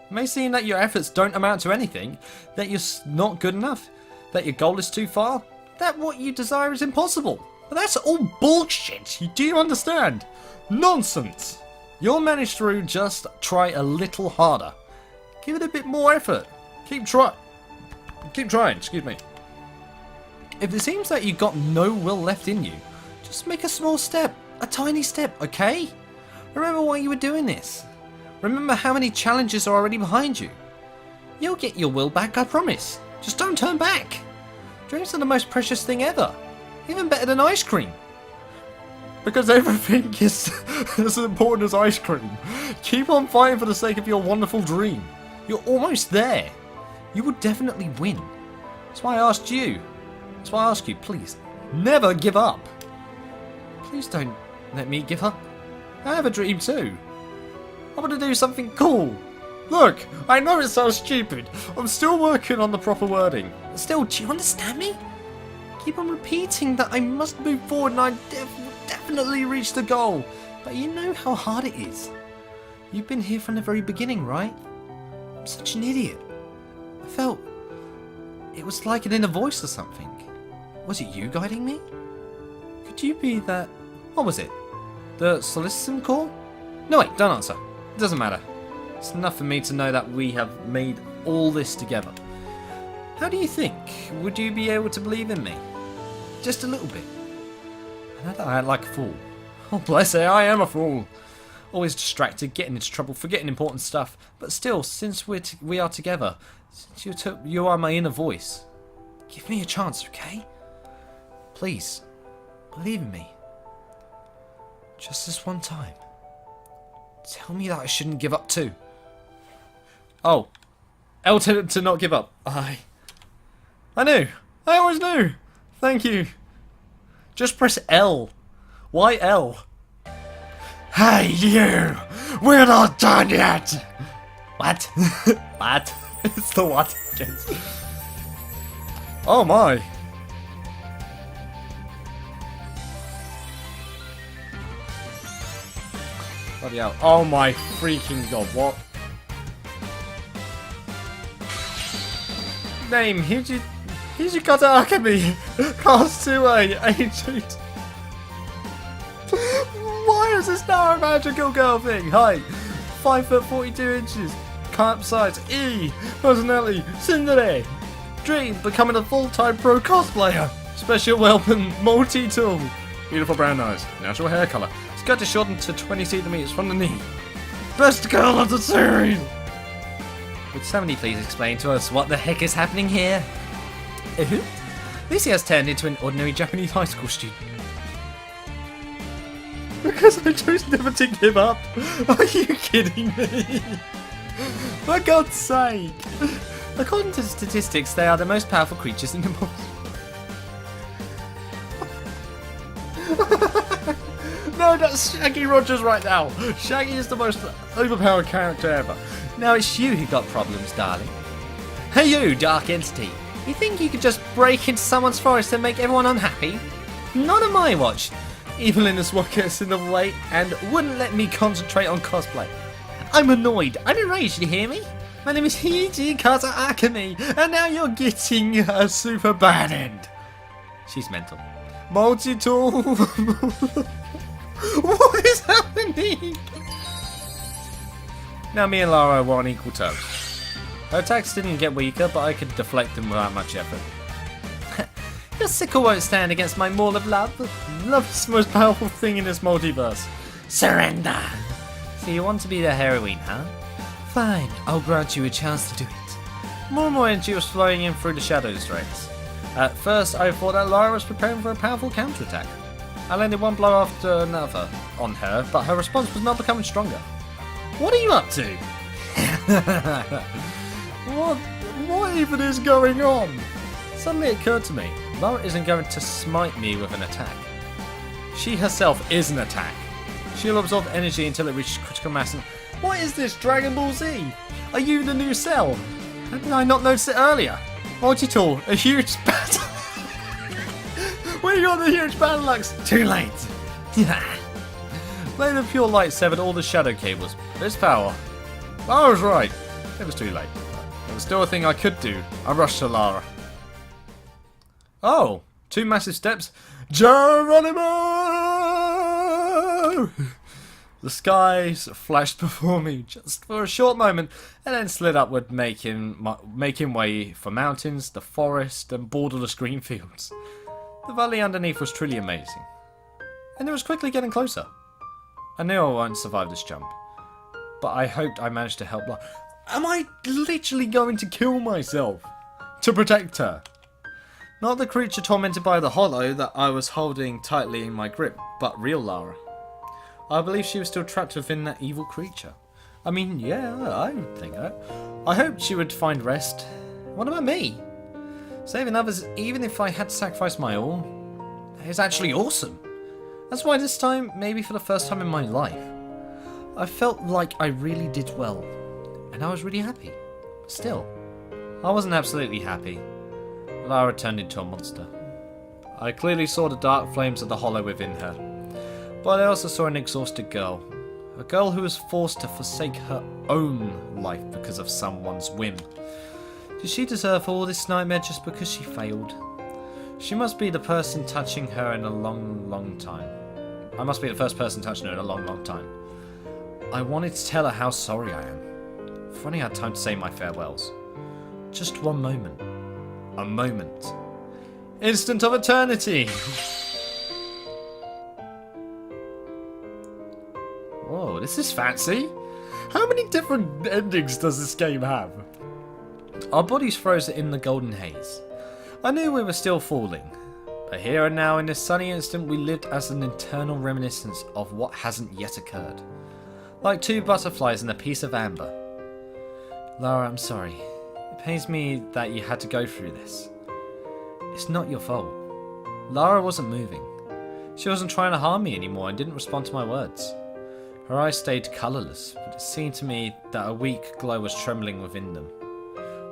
It may seem that your efforts don't amount to anything, that you're not good enough, that your goal is too far, that what you desire is impossible. But that's all bullshit. Do you understand? Nonsense. You'll manage through, just try a little harder. Give it a bit more effort. Keep trying, excuse me. If it seems that you've got no will left in you, just make a small step, a tiny step, okay? Remember why you were doing this. Remember how many challenges are already behind you. You'll get your will back, I promise. Just don't turn back. Dreams are the most precious thing ever. Even better than ice cream. Because everything is as important as ice cream. Keep on fighting for the sake of your wonderful dream. You're almost there. You will definitely win. That's why I asked you. That's why I ask you, please, never give up. Please don't let me give up. I have a dream too. I want to do something cool. Look, I know it sounds stupid. I'm still working on the proper wording. Still, do you understand me? Keep on repeating that I must move forward and I definitely reach the goal. But you know how hard it is. You've been here from the very beginning, right? I'm such an idiot. I felt it was like an inner voice or something. Was it you guiding me? Could you be that... What was it? The Solicitum call? No, wait, don't answer. It doesn't matter. It's enough for me to know that we have made all this together. How do you think? Would you be able to believe in me? Just a little bit. I know that I act like a fool. Oh, bless it, I am a fool. Always distracted, getting into trouble, forgetting important stuff. But still, since we are together, since you are my inner voice, give me a chance, okay? Please, believe in me. Just this one time. Tell me that I shouldn't give up too. Oh. L to not give up. I knew. I always knew. Thank you. Just press L. Why L? Hey you! We're not done yet! What? What? It's the what again? Oh my! Bloody hell. Oh my freaking god, what? Name, Hijikata Akemi, Class 2A, Age 8. Why is this now a magical girl thing? Height, 5 foot 42 inches. Campsite, E. Personality, Tsundere. Dream, becoming a full-time pro cosplayer. Special weapon, multi-tool. Beautiful brown eyes, natural hair colour. Skirt is shortened to 20 centimeters from the knee. Best girl of the series! Would somebody please explain to us what the heck is happening here? Lucy has turned into an ordinary Japanese high school student. Because I chose never to give up. Are you kidding me? For God's sake! According to statistics, they are the most powerful creatures in the world. No, that's Shaggy Rogers right now. Shaggy is the most overpowered character ever. Now it's you who got problems, darling. Hey you, dark entity. You think you could just break into someone's forest and make everyone unhappy? Not on my watch. Evilness what gets in the way and wouldn't let me concentrate on cosplay. I'm annoyed. I'm enraged, you hear me? My name is Hijikata Akemi, and now you're getting a super bad end. She's mental. Multi-tool. What is happening? Now me and Lara were on equal terms. Her attacks didn't get weaker, but I could deflect them without much effort. Your sickle won't stand against my maul of love. Love is the most powerful thing in this multiverse. Surrender! So you want to be the heroine, huh? Fine, I'll grant you a chance to do it. More and more energy was flowing in through the shadow strengths. At first, I thought that Lara was preparing for a powerful counterattack. I landed one blow after another on her, but her response was not becoming stronger. What are you up to? What even is going on? Suddenly it occurred to me, Lara isn't going to smite me with an attack. She herself is an attack. She'll absorb energy until it reaches critical mass and... What is this, Dragon Ball Z? Are you the new Cell? How did I not notice it earlier? Multi-tool, a huge battle... We got the huge battle axe! Too late! Blade of pure light severed all the shadow cables. This power... I was right. It was too late. There was still a thing I could do. I rushed to Lara. Oh! 2 massive steps. Geronimo! The skies flashed before me just for a short moment and then slid upward, making way for mountains, the forest, and borderless green fields. The valley underneath was truly amazing. And it was quickly getting closer. I knew I won't survive this jump, but I hoped I managed to help Lara. Am I literally going to kill myself to protect her? Not the creature tormented by the hollow that I was holding tightly in my grip, but real Lara. I believe she was still trapped within that evil creature. I mean, yeah, I would think that. I hoped she would find rest. What about me? Saving others, even if I had to sacrifice my all, is actually awesome. That's why this time, maybe for the first time in my life, I felt like I really did well. And I was really happy. But still, I wasn't absolutely happy. Lara turned into a monster. I clearly saw the dark flames of the hollow within her. But I also saw an exhausted girl. A girl who was forced to forsake her own life because of someone's whim. Did she deserve all this nightmare just because she failed? She must be the person touching her in a long, long time. I must be the first person touching her in a long, long time. I wanted to tell her how sorry I am. If only I had time to say my farewells. Just one moment. A moment. Instant of eternity! Whoa, this is fancy. How many different endings does this game have? Our bodies froze in the golden haze. I knew we were still falling. But here and now in this sunny instant we lived as an eternal reminiscence of what hasn't yet occurred. Like two butterflies in a piece of amber. Lara, I'm sorry. It pains me that you had to go through this. It's not your fault. Lara wasn't moving. She wasn't trying to harm me anymore and didn't respond to my words. Her eyes stayed colourless, but it seemed to me that a weak glow was trembling within them.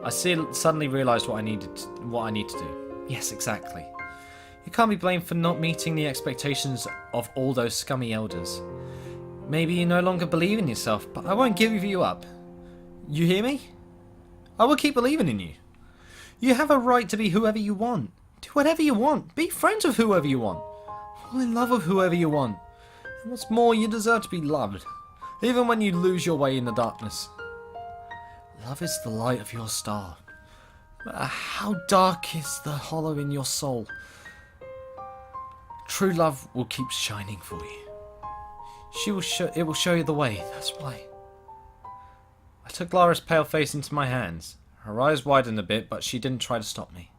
I suddenly realised what I need to do. Yes, exactly. You can't be blamed for not meeting the expectations of all those scummy elders. Maybe you no longer believe in yourself, but I won't give you up. You hear me? I will keep believing in you. You have a right to be whoever you want. Do whatever you want. Be friends with whoever you want. Fall in love with whoever you want. And what's more, you deserve to be loved. Even when you lose your way in the darkness. Love is the light of your star. No matter how dark is the hollow in your soul, true love will keep shining for you. It will show you the way, that's why. I took Lara's pale face into my hands. Her eyes widened a bit, but she didn't try to stop me.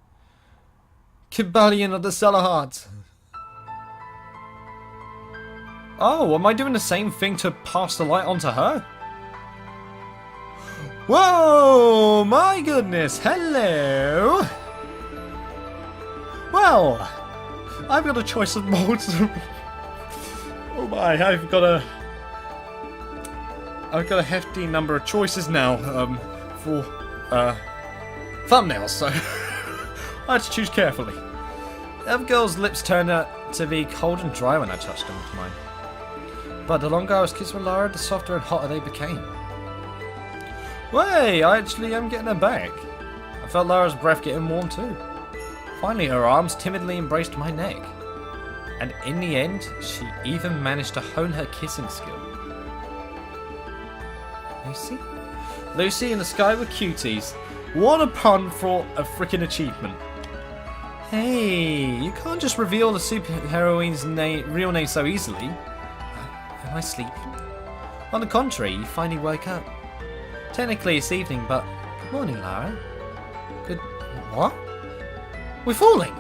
Kybalion of the Cellar Heart! Oh, am I doing the same thing to pass the light on to her? Whoa! My goodness! Hello! Well, I've got a choice of modes. Oh my, I've got a hefty number of choices now for thumbnails, so I had to choose carefully. The other girl's lips turned out to be cold and dry when I touched them with mine. But the longer I was kissed with Lara, the softer and hotter they became. Way, I actually am getting her back. I felt Lara's breath getting warm too. Finally, her arms timidly embraced my neck. And in the end, she even managed to hone her kissing skill. Lucy? Lucy in the sky with cuties. What a pun for a freaking achievement. Hey, you can't just reveal the superheroine's real name so easily. Am I sleeping? On the contrary, you finally woke up. Technically it's evening, but good morning, Lara. Good... what? We're falling!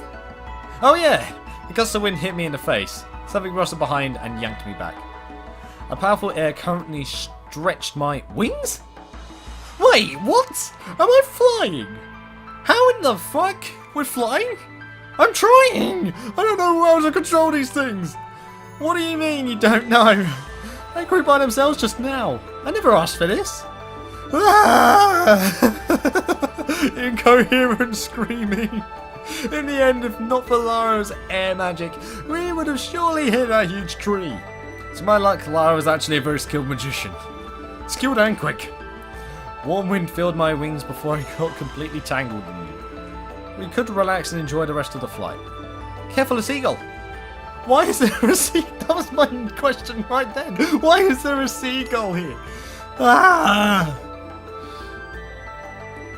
Oh yeah! A gust of wind hit me in the face. Something rustled behind and yanked me back. A powerful air currently stretched my wings? Wait, what? Am I flying? How in the fuck? We're flying? I'm trying! I don't know how to control these things! What do you mean you don't know? They grew by themselves just now. I never asked for this. Incoherent screaming. In the end, if not for Lara's air magic, we would have surely hit a huge tree. To my luck, Lara was actually a very skilled magician. Skilled and quick. Warm wind filled my wings before I got completely tangled in them. We could relax and enjoy the rest of the flight. Careful, a seagull! Why is there a seagull? That was my question right then. Why is there a seagull here? Ah!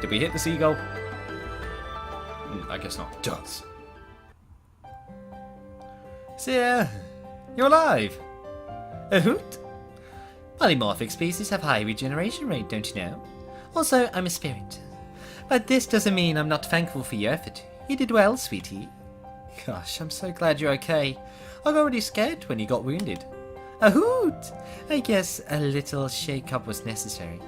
Did we hit the seagull? I guess not. Does. So yeah, you're alive. A hoot? Polymorphic species have high regeneration rate, don't you know? Also, I'm a spirit. But this doesn't mean I'm not thankful for your effort. You did well, sweetie. Gosh, I'm so glad you're okay. I got already scared when you got wounded. A hoot! I guess a little shake-up was necessary.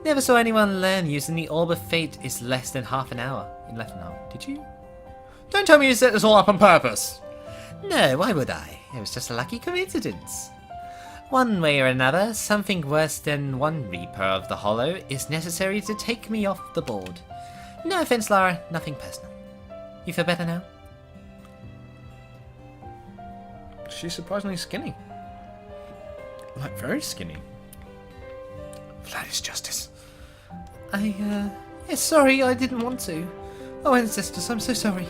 Never saw anyone learn using the Orb of Fate is less than half an hour. In less than an hour, did you? Don't tell me you set this all up on purpose! No, why would I? It was just a lucky coincidence. One way or another, something worse than one Reaper of the Hollow is necessary to take me off the board. No offense, Lara, nothing personal. You feel better now? She's surprisingly skinny. Like, very skinny. That is justice. Yeah, sorry, I didn't want to. Oh, ancestors, I'm so sorry.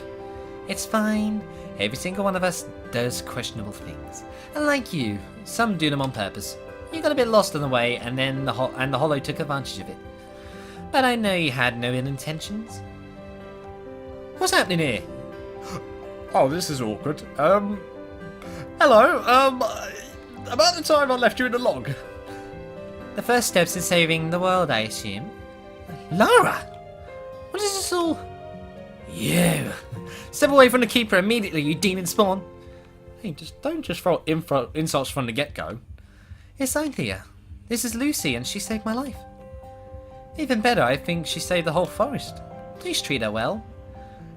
It's fine. Every single one of us does questionable things. And like you, some do them on purpose. You got a bit lost on the way, and then the Hollow took advantage of it. But I know you had no ill intentions. What's happening here? Oh, this is awkward. Hello, about the time I left you in the log. The first steps in saving the world, I assume. Lara! What is this all? You! Step away from the Keeper immediately, you demon spawn! Hey, don't just throw insults from the get-go. It's Heikky. This is Lucy, and she saved my life. Even better, I think she saved the whole forest. Please treat her well.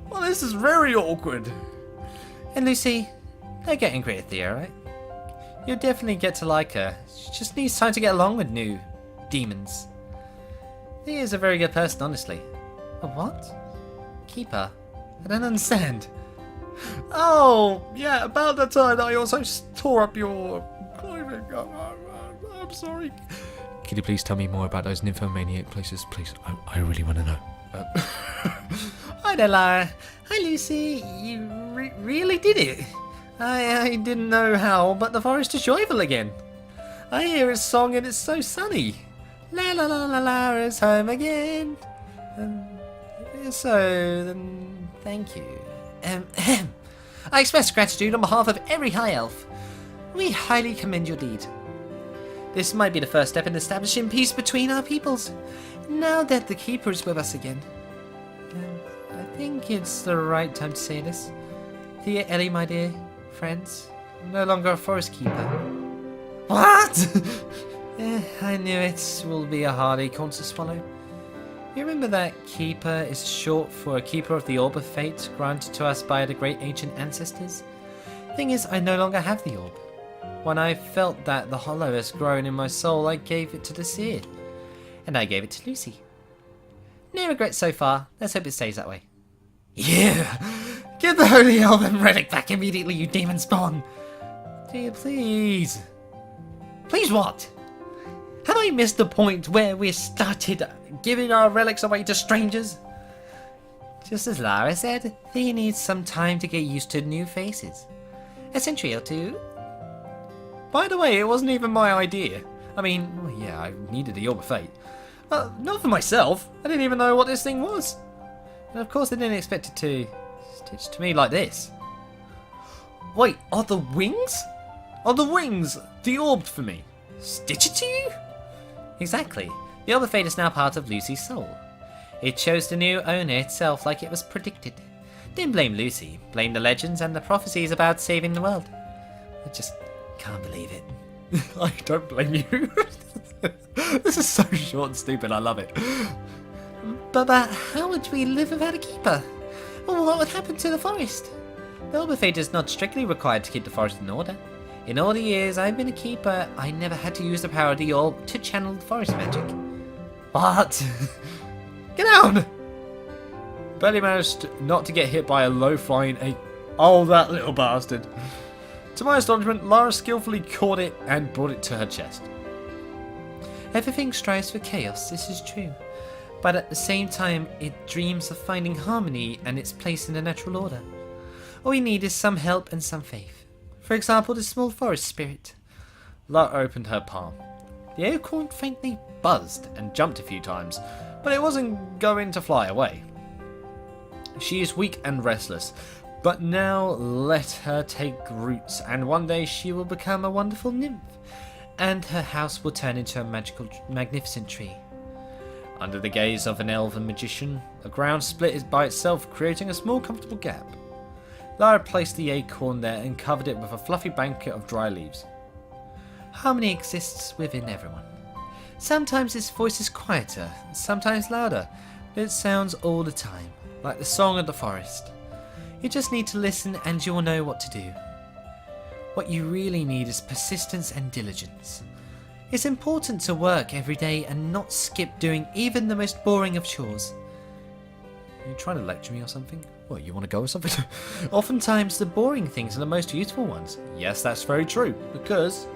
Well, this is very awkward. And Lucy, don't get angry at Thea, right? You'll definitely get to like her. She just needs time to get along with new demons. Thea's a very good person, honestly. A what? Keeper? I don't understand. Oh, yeah, about the time that I also tore up your clothing. I'm sorry. Could you please tell me more about those nymphomaniac places, please? I really want to know. Hi there, Lara. Hi, Lucy. You really did it. I didn't know how, but the forest is joyful again. I hear his song and it's so sunny. La la la la, Lara's home again. Thank you. I express gratitude on behalf of every High Elf. We highly commend your deed. This might be the first step in establishing peace between our peoples. Now that the Keeper is with us again. I think it's the right time to say this. Thea, Ellie, my dear friends, I'm no longer a forest keeper. What? I knew it will be a hard acorn to swallow. You remember that Keeper is short for a Keeper of the Orb of Fate granted to us by the great ancient ancestors? Thing is, I no longer have the orb. When I felt that the hollow has grown in my soul, I gave it to the seer. And I gave it to Lucy. No regrets so far. Let's hope it stays that way. Yeah! Get the Holy Elven relic back immediately, you demon spawn! Dear, please. Please what? Have I missed the point where we started giving our relics away to strangers? Just as Lara said, he needs some time to get used to new faces. A century or two. By the way, it wasn't even my idea. I mean, well, yeah, I needed the Orb of Fate. Not for myself. I didn't even know what this thing was. And of course I didn't expect it to stitch to me like this. Wait, are the wings? Are the wings deorbed for me? Stitch it to you? Exactly. The Orb of Fate is now part of Lucy's soul. It chose the new owner itself like it was predicted. Didn't blame Lucy, blame the legends and the prophecies about saving the world. I just can't believe it. I don't blame you. This is so short and stupid, I love it. But how would we live without a keeper? Well, what would happen to the forest? The Orb of Fate is not strictly required to keep the forest in order. In all the years I've been a keeper, I never had to use the power of the orb to channel forest magic. What? Get down! Barely managed not to get hit by a low-flying ape. Oh, that little bastard. To my astonishment, Lara skillfully caught it and brought it to her chest. Everything strives for chaos, this is true. But at the same time, it dreams of finding harmony and its place in the natural order. All we need is some help and some faith. For example, the small forest spirit. Lara opened her palm. The acorn faintly buzzed and jumped a few times, but it wasn't going to fly away. She is weak and restless, but now let her take roots, and one day she will become a wonderful nymph, and her house will turn into a magnificent tree. Under the gaze of an elven magician, the ground split by itself, creating a small comfortable gap. Lara placed the acorn there and covered it with a fluffy blanket of dry leaves. Harmony exists within everyone. Sometimes its voice is quieter, sometimes louder, but it sounds all the time, like the song of the forest. You just need to listen and you will know what to do. What you really need is persistence and diligence. It's important to work every day and not skip doing even the most boring of chores. Are you trying to lecture me or something? What, you want to go or something? Oftentimes the boring things are the most useful ones. Yes, that's very true, because,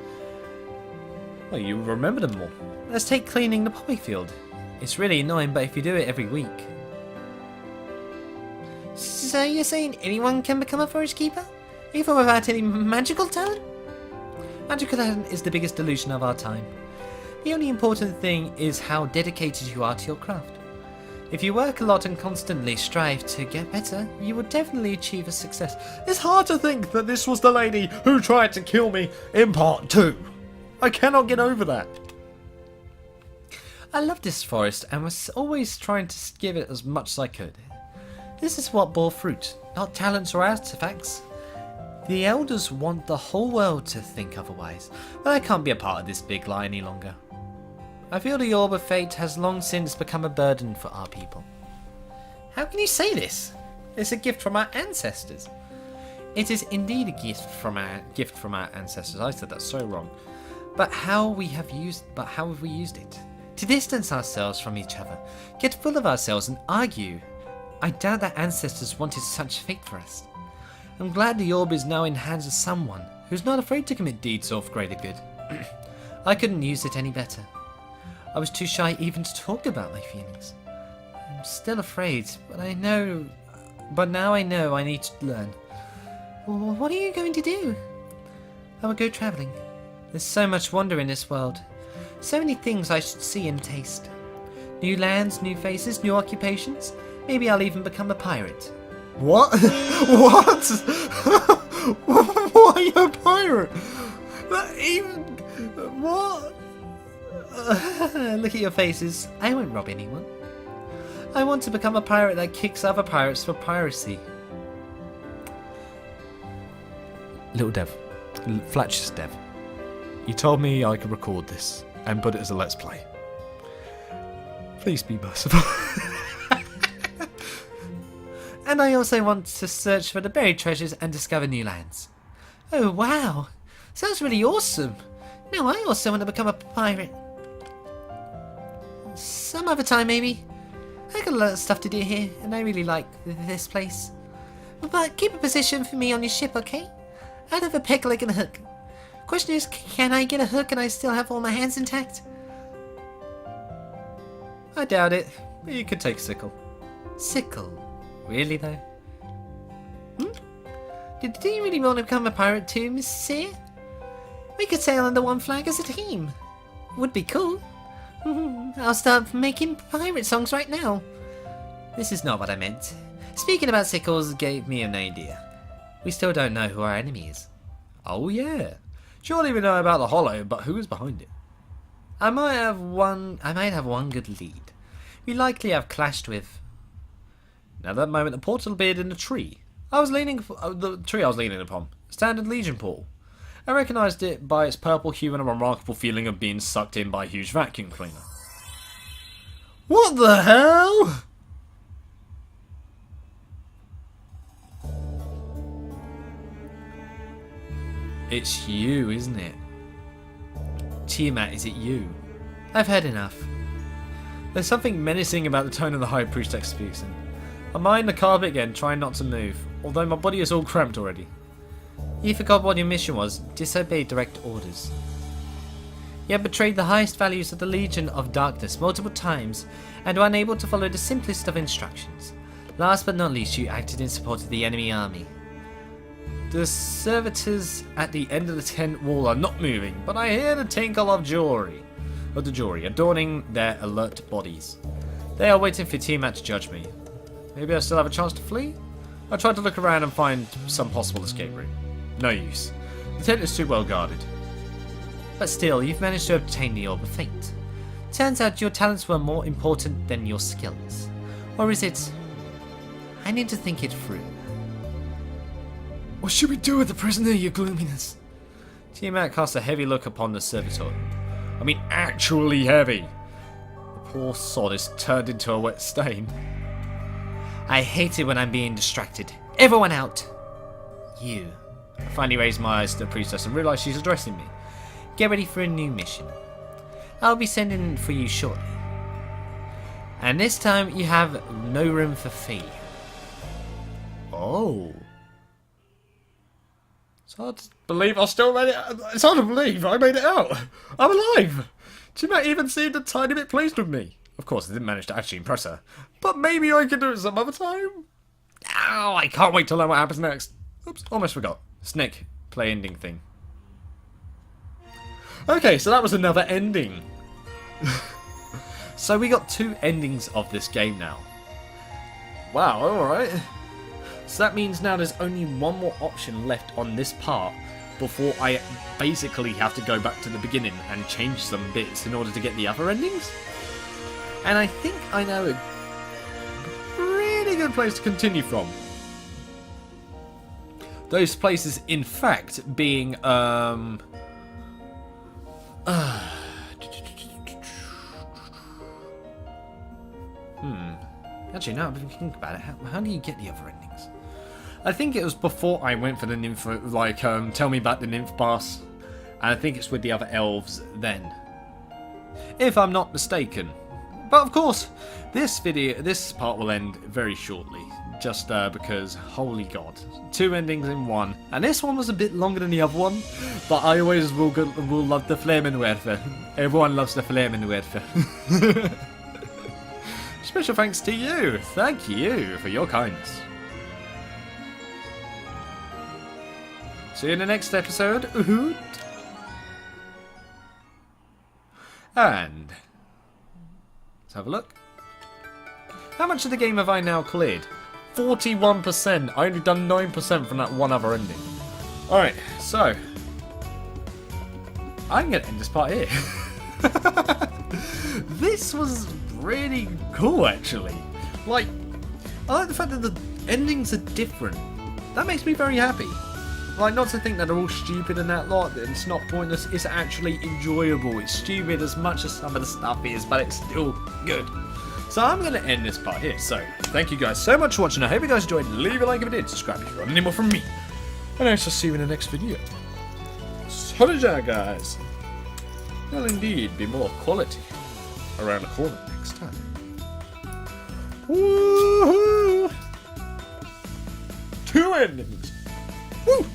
well, you remember them more. Let's take cleaning the poppy field. It's really annoying, but if you do it every week. So you're saying anyone can become a forest keeper? Even without any magical talent? Magical talent is the biggest delusion of our time. The only important thing is how dedicated you are to your craft. If you work a lot and constantly strive to get better, you will definitely achieve a success. It's hard to think that this was the lady who tried to kill me in part 2. I cannot get over that. I love this forest and was always trying to give it as much as I could. This is what bore fruit, not talents or artifacts. The elders want the whole world to think otherwise, but I can't be a part of this big lie any longer. I feel the Orb of Fate has long since become a burden for our people. How can you say this? It's a gift from our ancestors. It is indeed a gift from our ancestors. I said that so wrong. But how have we used it? To distance ourselves from each other, get full of ourselves and argue. I doubt that ancestors wanted such fate for us. I'm glad the orb is now in hands of someone who's not afraid to commit deeds of greater good. I couldn't use it any better. I was too shy even to talk about my feelings. I'm still afraid, but now I know I need to learn. What are you going to do? I will go travelling. There's so much wonder in this world. So many things I should see and taste. New lands, new faces, new occupations. Maybe I'll even become a pirate. What? What? Why are you a pirate? What? Look at your faces. I won't rob anyone. I want to become a pirate that kicks other pirates for piracy. Little Dev. Flatch's Dev. You told me I could record this and put it as a Let's Play. Please be merciful. And I also want to search for the buried treasures and discover new lands. Oh wow, sounds really awesome. Now I also want to become a pirate. Some other time maybe. I got a lot of stuff to do here and I really like this place. But keep a position for me on your ship, okay? I'd have a peg leg and a hook. Question is, can I get a hook and I still have all my hands intact? I doubt it, but you could take sickle. Sickle? Really though? Do you really want to become a pirate too, Miss Seer? We could sail under one flag as a team. Would be cool. I'll start making pirate songs right now. This is not what I meant. Speaking about sickles gave me an idea. We still don't know who our enemy is. Oh yeah. Surely we know about the Hollow, but who is behind it? I might have one good lead. We likely have clashed with... Now at that moment the portal appeared in the tree. The tree I was leaning upon. Standard Legion portal. I recognised it by its purple hue and a remarkable feeling of being sucked in by a huge vacuum cleaner. What the hell? It's you, isn't it? Tiamat, is it you? I've heard enough. There's something menacing about the tone of the High Priestess speaks in. I mind the carpet again, trying not to move, although my body is all cramped already. You forgot what your mission was. Disobey direct orders. You have betrayed the highest values of the Legion of Darkness multiple times and were unable to follow the simplest of instructions. Last but not least, you acted in support of the enemy army. The servitors at the end of the tent wall are not moving, but I hear the tinkle of the jewelry adorning their alert bodies. They are waiting for Tiamat to judge me. Maybe I still have a chance to flee? I tried to look around and find some possible escape route. No use. The tent is too well guarded. But still, you've managed to obtain the Orb of Fate. Turns out your talents were more important than your skills. Or is it... I need to think it through. What should we do with the prisoner, your gloominess? Tiamat cast a heavy look upon the servitor. I mean, actually heavy. The poor sod is turned into a wet stain. I hate it when I'm being distracted. Everyone out! You. I finally raised my eyes to the priestess and realised she's addressing me. Get ready for a new mission. I'll be sending for you shortly. And this time you have no room for fee. Oh. It's hard to believe I still made it. It's hard to believe I made it out. I'm alive. She might even seem a tiny bit pleased with me. Of course, I didn't manage to actually impress her. But maybe I can do it some other time. Ow, I can't wait to learn what happens next. Oops, almost forgot. Snake, play ending thing. Okay, so that was another ending. So we got 2 endings of this game now. Wow, alright. So that means now there's only one more option left on this part before I basically have to go back to the beginning and change some bits in order to get the other endings. And I think I know a really good place to continue from. Those places, in fact, being Actually, now I'm thinking about it. How do you get the other endings? I think it was before I went for the nymph, like, tell me about the nymph pass. And I think it's with the other elves then. If I'm not mistaken. But of course, this part will end very shortly. Just because, holy god. 2 endings in one. And this one was a bit longer than the other one. But I always will love the FLAMENWERFER. Everyone loves the FLAMENWERFER. Special thanks to you. Thank you for your kindness. See you in the next episode. And let's have a look. How much of the game have I now cleared? 41%. I only done 9% from that one other ending. Alright, so I'm gonna end this part here. This was really cool, actually. Like, I like the fact that the endings are different. That makes me very happy. Like, not to think that they're all stupid and that lot, that it's not pointless, it's actually enjoyable. It's stupid as much as some of the stuff is, but it's still good. So I'm going to end this part here. So, thank you guys so much for watching. I hope you guys enjoyed. Leave a like if you did. Subscribe if you want any more from me. And I shall see you in the next video. So, guys. There'll indeed be more quality around the corner next time. Woohoo! 2 endings. Woo!